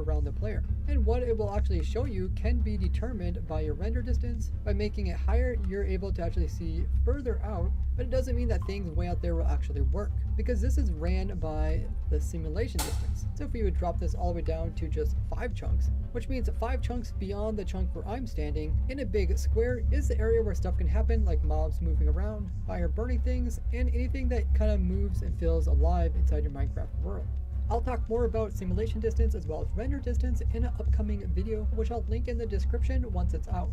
around the player. And what it will actually show you can be determined by your render distance. By making it higher, you're able to actually see further out, but it doesn't mean that things way out there will actually work, because this is ran by the simulation distance. So if we would drop this all the way down to just 5 chunks, which means 5 chunks beyond the chunk where I'm standing in a big square is the area where stuff can happen, like mobs moving around, fire burning things, and anything that kind of moves and feels alive inside your Minecraft world. I'll talk more about simulation distance as well as render distance in an upcoming video, which I'll link in the description once it's out.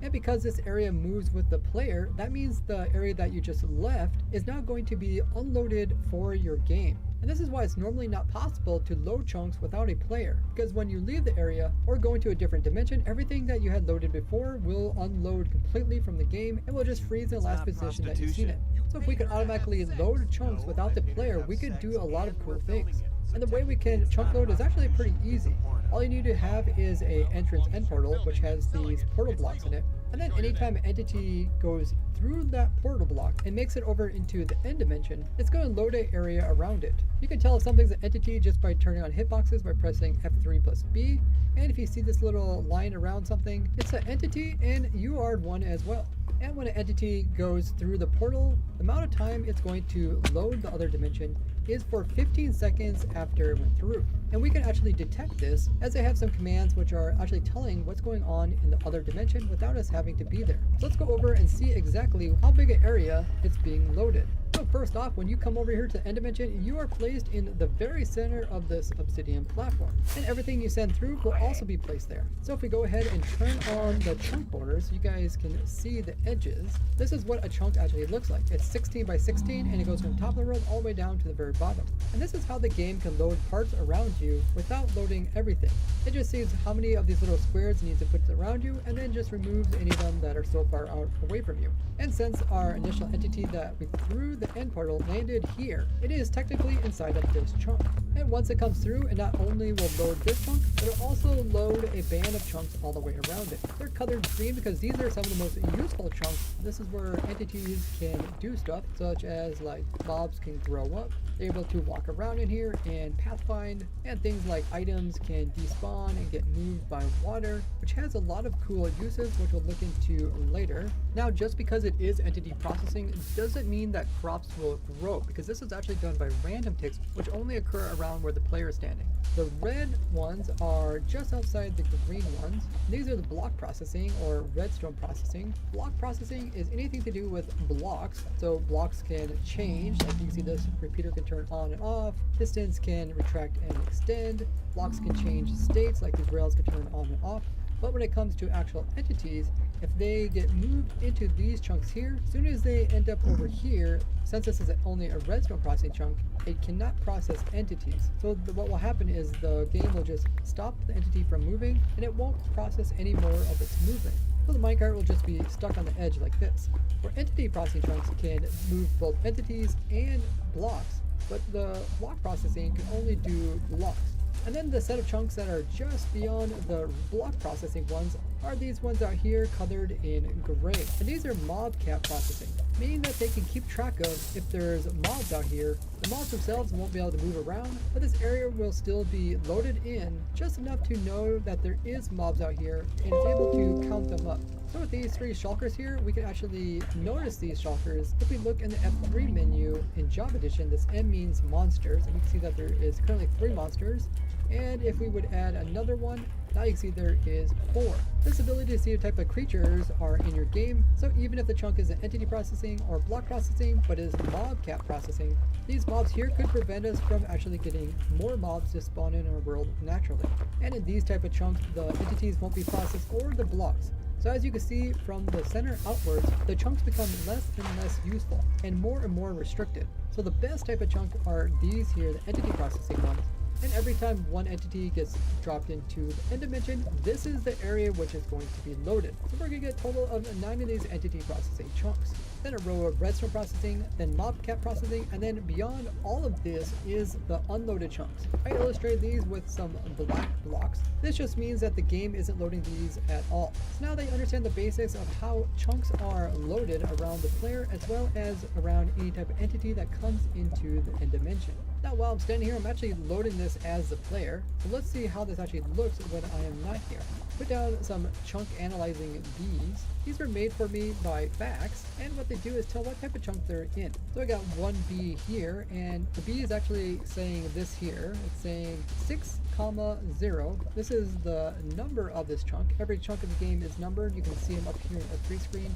And because this area moves with the player, that means the area that you just left is now going to be unloaded for your game. And this is why it's normally not possible to load chunks without a player, because when you leave the area or go into a different dimension, everything that you had loaded before will unload completely from the game and will just freeze in the last position that you've seen it. So if we could automatically load chunks without the player, we could do a lot of cool things. And the way we can chunk load is actually pretty easy. All you need to have is a entrance end portal, which has these portal blocks in it. And then anytime an entity goes through that portal block and makes it over into the end dimension, it's going to load an area around it. You can tell if something's an entity just by turning on hitboxes by pressing F3 plus B. And if you see this little line around something, it's an entity and you are one as well. And when an entity goes through the portal, the amount of time it's going to load the other dimension is for 15 seconds after it went through. And we can actually detect this as they have some commands which are actually telling what's going on in the other dimension without us having to be there. So let's go over and see exactly how big an area it's being loaded. So first off, when you come over here to end dimension, you are placed in the very center of this obsidian platform, and everything you send through will also be placed there. So if we go ahead and turn on the chunk borders, you guys can see the edges. This is what a chunk actually looks like. It's 16 by 16 and it goes from top of the world all the way down to the very bottom. And this is how the game can load parts around you without loading everything. It just sees how many of these little squares it needs to put around you and then just removes any of them that are so far out away from you. And since our initial entity that we threw the end portal landed here, it is technically inside of this chunk. And once it comes through, it not only will load this chunk, but it'll also load a band of chunks all the way around it. They're colored green because these are some of the most useful chunks. This is where entities can do stuff, such as like mobs can grow up. They're able to walk around in here and pathfind, and things like items can despawn and get moved by water, which has a lot of cool uses, which we'll look into later. Now, just because it is entity processing doesn't mean that crops will grow, because this is actually done by random ticks, which only occur around where the player is standing. The red ones are just outside the green ones. These are the block processing or redstone processing. Block processing is anything to do with blocks. So blocks can change, like you can see this repeater can turn on and off. Pistons can retract and extend. Blocks can change states, like these rails can turn on and off. But when it comes to actual entities, if they get moved into these chunks here, as soon as they end up over here, since this is only a redstone processing chunk, it cannot process entities. So what will happen is the game will just stop the entity from moving and it won't process any more of its movement. So the minecart will just be stuck on the edge like this. Where entity processing chunks can move both entities and blocks, but the block processing can only do blocks. And then the set of chunks that are just beyond the block processing ones are these ones out here colored in gray. And these are mob cap processing, meaning that they can keep track of if there's mobs out here. The mobs themselves won't be able to move around, but this area will still be loaded in just enough to know that there is mobs out here and it's able to count them up. So with these 3 shulkers here, we can actually notice these shulkers. If we look in the F3 menu in Job Edition, this M means monsters, and we can see that there is currently 3 monsters. And if we would add another one, now you can see there is 4. This ability to see what type of creatures are in your game, so even if the chunk isn't entity processing or block processing, but is mob cap processing, these mobs here could prevent us from actually getting more mobs to spawn in our world naturally. And in these type of chunks, the entities won't be processed or the blocks. So as you can see from the center outwards, the chunks become less and less useful and more restricted. So the best type of chunk are these here, the entity processing ones. And every time one entity gets dropped into the end dimension, this is the area which is going to be loaded. So we're going to get a total of 9 of these entity processing chunks. Then a row of redstone processing, then mob cap processing, and then beyond all of this is the unloaded chunks. I illustrate these with some black blocks. This just means that the game isn't loading these at all. So now they understand the basics of how chunks are loaded around the player as well as around any type of entity that comes into the end dimension. Now while I'm standing here, I'm actually loading this as the player. So let's see how this actually looks when I am not here. Put down some chunk analyzing bees. These were made for me by Fax, and what they do is tell what type of chunk they're in. So I got one bee here, and the bee is actually saying this here. It's saying 6,0. This is the number of this chunk. Every chunk of the game is numbered. You can see them up here in the pre-screen.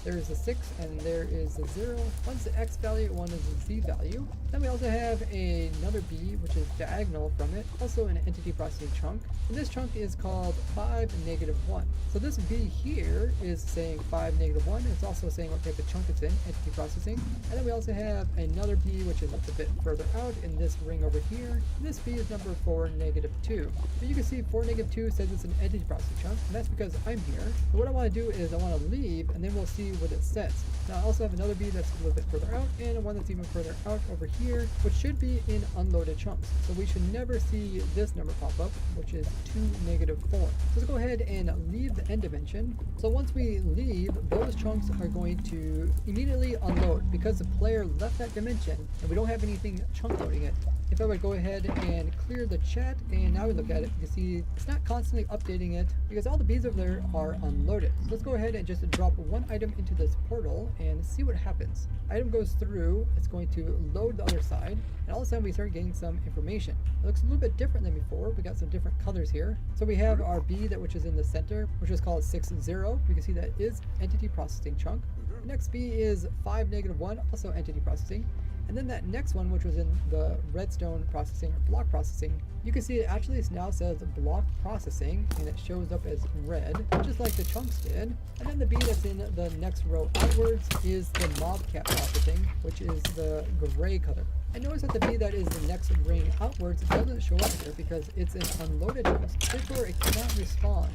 There is a 6 and there is a 0. One's the X value, one is the Z value. Then we also have another B, which is diagonal from it, also an entity processing chunk. And this chunk is called 5, -1. So this B here is saying 5, -1. It's also saying what type of chunk it's in, entity processing. And then we also have another B, which is a bit further out in this ring over here. And this B is number 4, -2. So you can see 4, -2 says it's an entity processing chunk, and that's because I'm here. So what I want to do is I want to leave, and then we'll see what it says. Now I also have another B that's a little bit further out, and one that's even further out over here, which should be in unloaded chunks. So we should never see this number pop up, which is 2, -4. So let's go ahead and leave the end dimension. So once we leave, those chunks are going to immediately unload because the player left that dimension and we don't have anything chunk loading it. If I would go ahead and clear the chat, and now we look at it, you can see it's not constantly updating it because all the bees over there are unloaded. So let's go ahead and just drop one item into this portal and see what happens. Item goes through, it's going to load the other side, and all of a sudden we start getting some information. It looks a little bit different than before. We got some different colors here. So we have our B which is in the center, which is called 6,0. You can see that is entity processing chunk. The next B is 5, -1, also entity processing. And then that next one, which was in the redstone processing or block processing, you can see it actually now says block processing and it shows up as red, just like the chunks did. And then the B that's in the next row outwards is the mobcat processing, which is the gray color. And notice that the B that is the next ring outwards doesn't show up here because it's an unloaded chunk. Therefore, it cannot respond.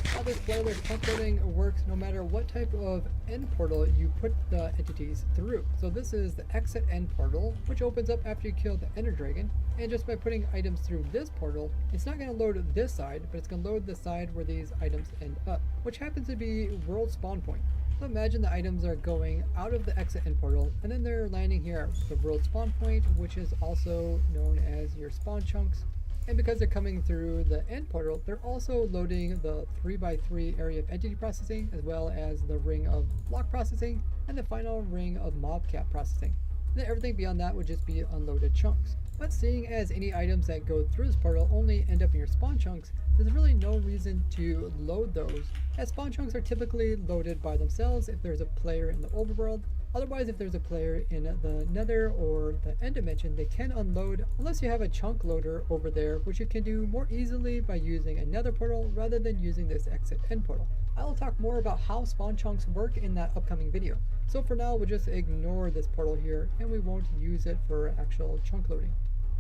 How this wireless chunk loading works no matter what type of end portal you put the entities through. So this is the exit end portal, which opens up after you kill the Ender Dragon. And just by putting items through this portal, it's not going to load this side, but it's going to load the side where these items end up, which happens to be world spawn point. So imagine the items are going out of the exit end portal, and then they're landing here at the world spawn point, which is also known as your spawn chunks. And because they're coming through the end portal, they're also loading the 3x3 area of entity processing, as well as the ring of block processing, and the final ring of mobcat processing. And then everything beyond that would just be unloaded chunks. But seeing as any items that go through this portal only end up in your spawn chunks, there's really no reason to load those, as spawn chunks are typically loaded by themselves if there's a player in the overworld. Otherwise, if there's a player in the nether or the end dimension, they can unload unless you have a chunk loader over there, which you can do more easily by using a nether portal rather than using this exit end portal. I'll talk more about how spawn chunks work in that upcoming video. So for now, we'll just ignore this portal here and we won't use it for actual chunk loading.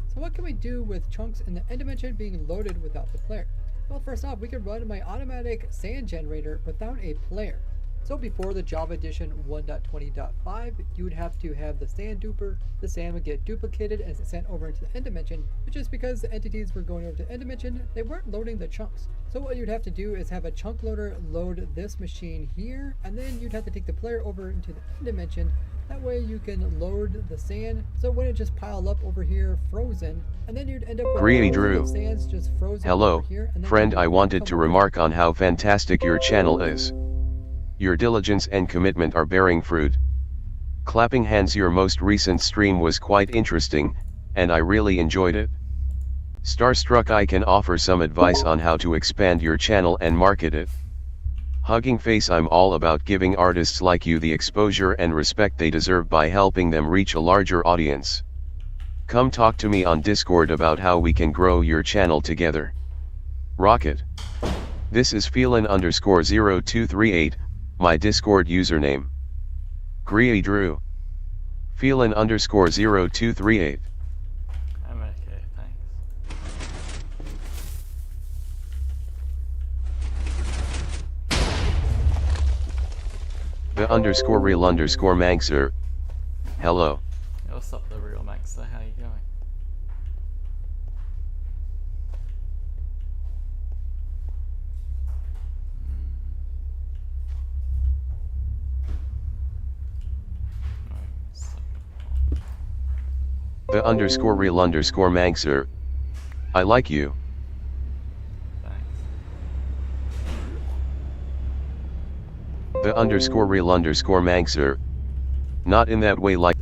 So what can we do with chunks in the end dimension being loaded without the player? Well, first off, we can run my automatic sand generator without a player. So before the Java Edition 1.20.5, you would have to have the sand duper. The sand would get duplicated and sent over into the end dimension, but just because the entities were going over to end dimension, they weren't loading the chunks. So what you'd have to do is have a chunk loader load this machine here, and then you'd have to take the player over into the end dimension. That way you can load the sand, so it wouldn't just pile up over here frozen, and then you'd end up with Drew. sands just frozen Hello, over here. And then friend, I wanted to remark on how fantastic your channel is. Your diligence and commitment are bearing fruit. Clapping hands, your most recent stream was quite interesting, and I really enjoyed it. Starstruck, I can offer some advice on how to expand your channel and market it. Hugging face, I'm all about giving artists like you the exposure and respect they deserve by helping them reach a larger audience. Come talk to me on Discord about how we can grow your channel together. Rocket. This is Phelan_0238, my Discord username. Drew. Phelan_0238. I'm okay, thanks. The_real_Manxer. Hello. Yo, what's up, the real Manxer? How you going? The underscore real underscore Mangser. I like you. Thanks. The underscore real underscore Mangser. Not in that way like.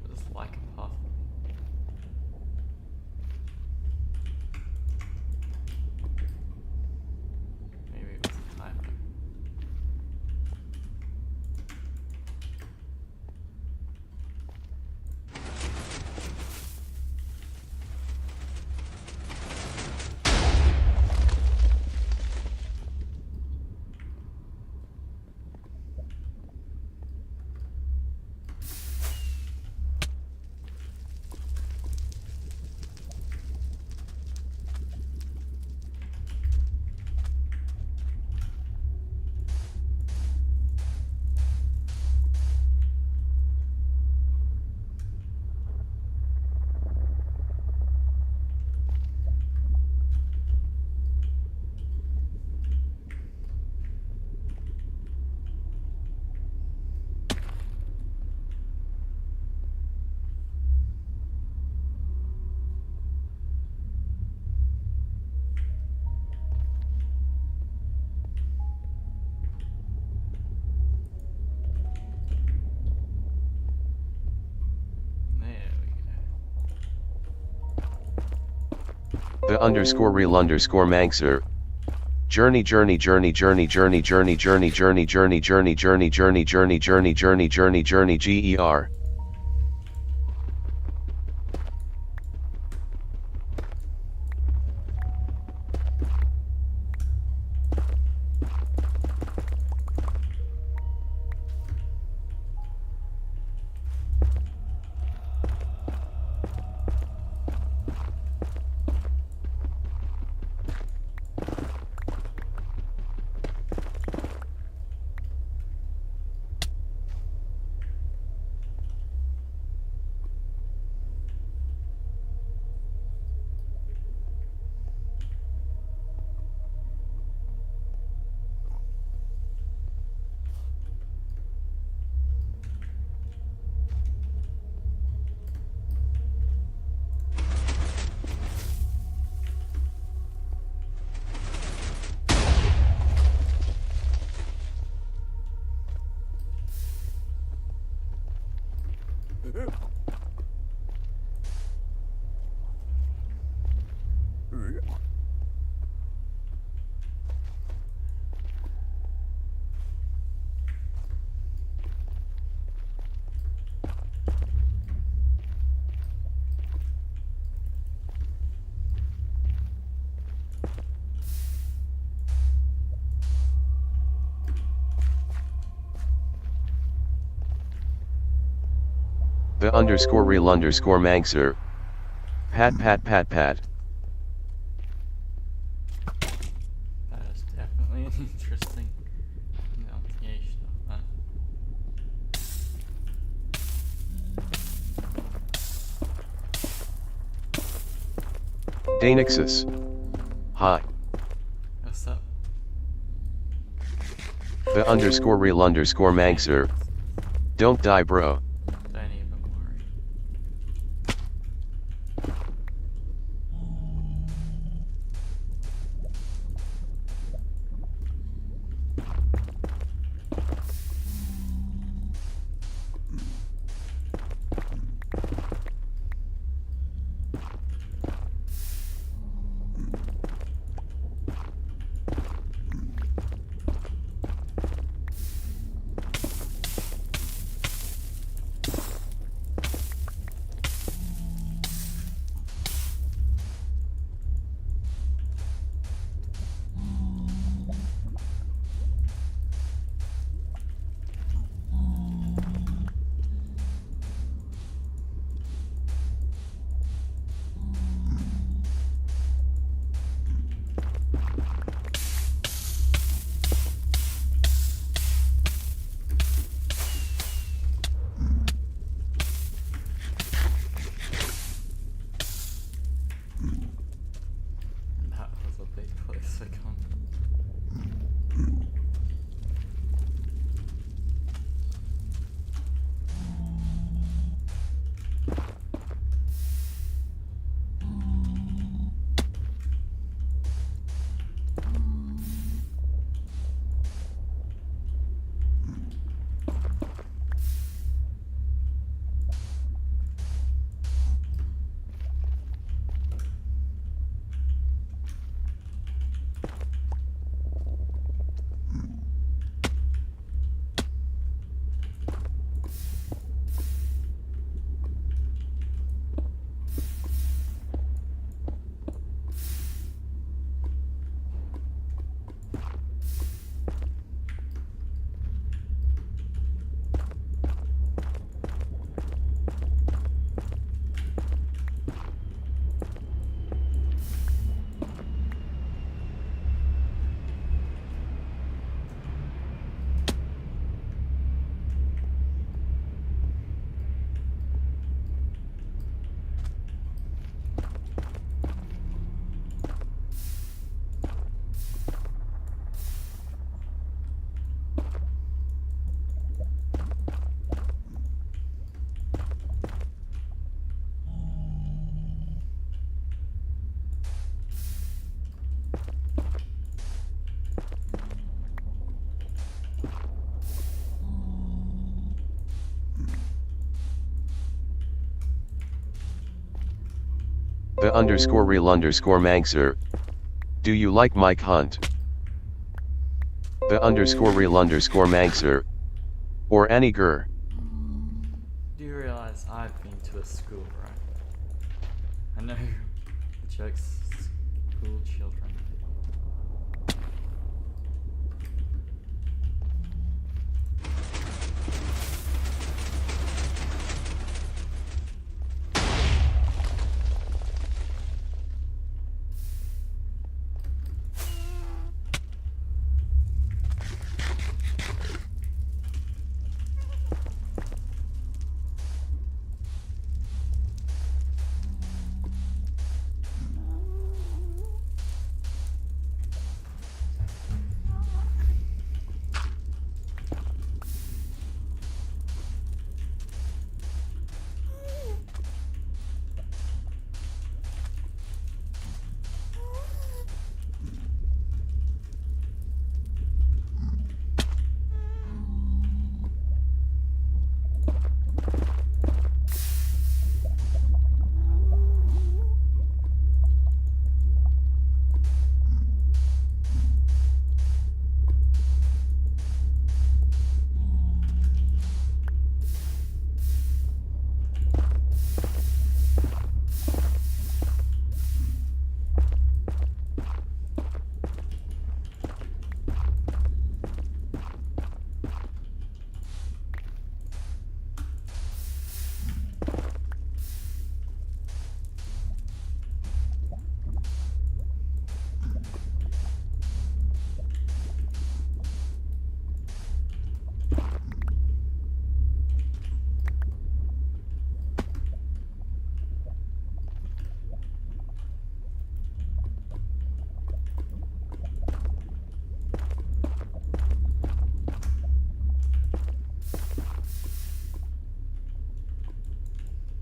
Just like a puff. Maybe it was a typo. There we go. The underscore real underscore Mangser. Journey journey journey journey journey journey journey journey journey journey journey journey journey journey journey journey journey GER. The underscore real underscore Mangser. Pat pat pat pat. That is definitely an interesting pronunciation of that. Danixus. Hi. What's up? The underscore real underscore Mangser. Don't die, bro. Don't even worry. The underscore real underscore Mangser. Do you like Mike Hunt? The underscore real underscore Mangser. Or Annie Gur. Do you realize I've been to a school, right? I know jokes school children.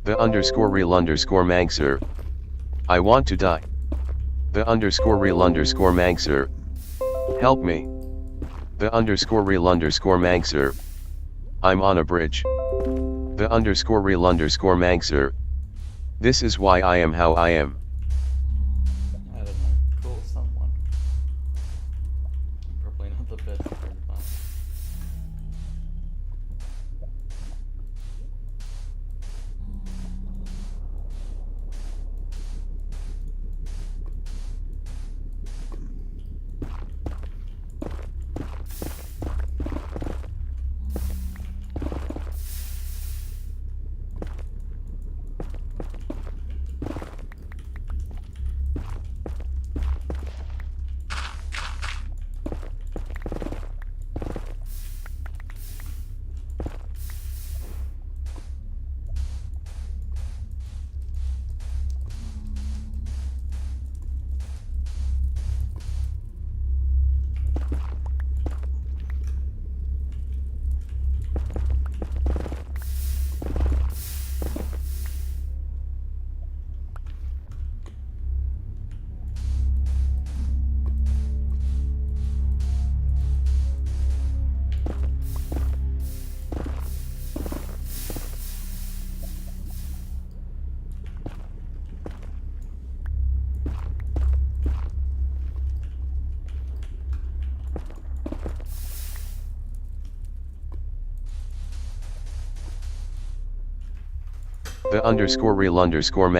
The underscore real underscore Mangser. I want to die. The underscore real underscore Mangser. Help me. The underscore real underscore Mangser. I'm on a bridge. The underscore real underscore Mangser. This is why I am how I am. I don't know. Call someone. Probably not the best for advice. The underscore real underscore